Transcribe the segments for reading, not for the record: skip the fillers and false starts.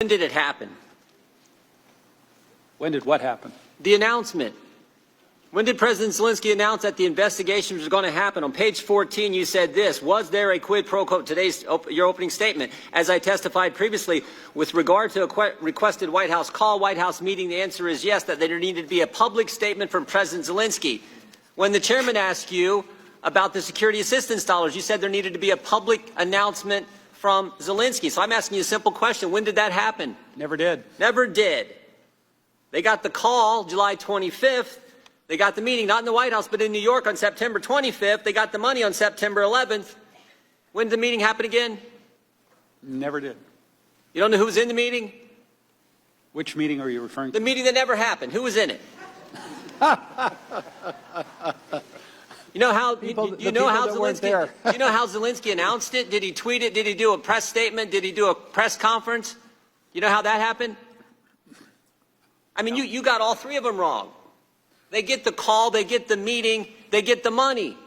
When did it happen? When did what happen? The announcement. When did President Zelensky announce that the investigation was going to happen? On page 14, you said this: was there a quid pro quo? Today's your opening statement. As I testified previously, with regard to a requested White House call, White House meeting, the answer is yes, that there needed to be a public statement from President Zelensky. When the chairman asked you about the security assistance dollars, you said there needed to be a public announcement from Zelensky. So I'm asking you a simple question. When did that happen? Never did. Never did. They got the call July 25th. They got the meeting, not in the White House, but in New York on September 25th. They got the money on September 11th. When did the meeting happen again? Never did. You don't know who was in the meeting? Which meeting are you referring to? The meeting that never happened. Who was in it? You know how you know how Zelensky announced it? Did he tweet it? Did he do a press statement? Did he do a press conference? You know how that happened? I mean, you got all three of them wrong. They get the call, they get the meeting, they get the money.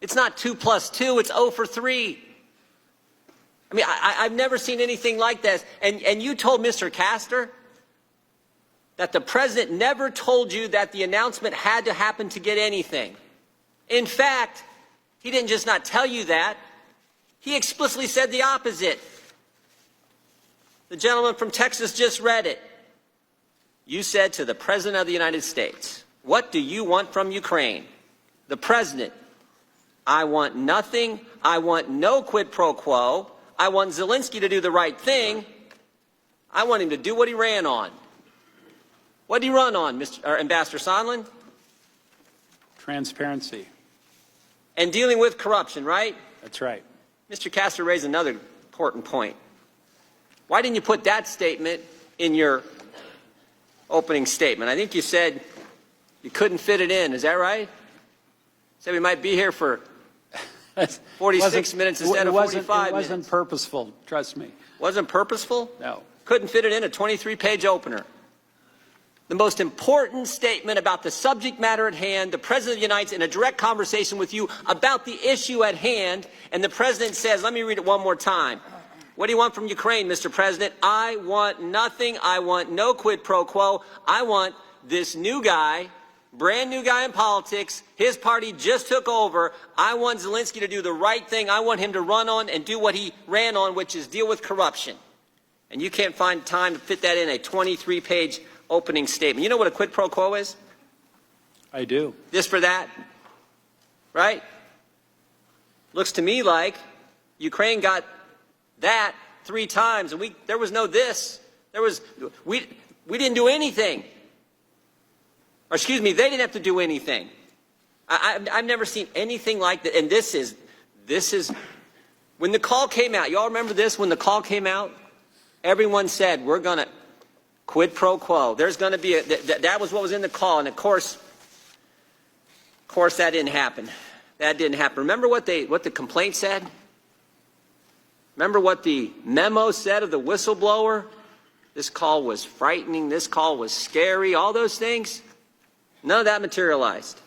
It's not 2 plus 2, it's 0 for 3. I mean, I've never seen anything like this. And you told Mr. Castor that the president never told you that the announcement had to happen to get anything. In fact, he didn't just not tell you that, he explicitly said the opposite. The gentleman from Texas just read it. You said to the President of the United States, "What do you want from Ukraine?" The President: "I want nothing. I want no quid pro quo. I want Zelensky to do the right thing. I want him to do what he ran on." What did he run on, Ambassador Sondland? Transparency. And dealing with corruption, right? That's right. Mr. Castor raised another important point. Why didn't you put that statement in your opening statement? I think you said you couldn't fit it in. Is that right? Said we might be here for 46 minutes instead of 45 minutes. It wasn't purposeful, trust me. Wasn't purposeful? No. Couldn't fit it in a 23-page opener. The most important statement about the subject matter at hand, the President unites in a direct conversation with you about the issue at hand, and the President says, let me read it one more time. What do you want from Ukraine, Mr. President? I want nothing. I want no quid pro quo. I want this new guy, brand new guy in politics. His party just took over. I want Zelensky to do the right thing. I want him to run on and do what he ran on, which is deal with corruption. And you can't find time to fit that in a 23-page opening statement. You know what a quid pro quo is? I do. This for that, right? Looks to me like Ukraine got that 3 times, and there was no this. We didn't do anything. Or excuse me, they didn't have to do anything. I've never seen anything like that. And this is when the call came out. Y'all remember this? When the call came out, everyone said we're gonna quid pro quo. There's going to be that was what was in the call, and of course that didn't happen. That didn't happen. Remember what the complaint said? Remember what the memo said of the whistleblower? This call was frightening. This call was scary. All those things. None of that materialized.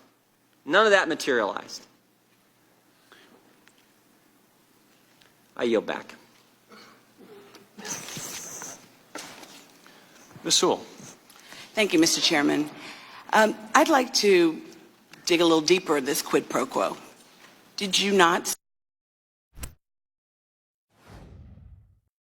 None of that materialized. I yield back. Ms. Sewell. Thank you, Mr. Chairman. I'd like to dig a little deeper in this quid pro quo. Did you not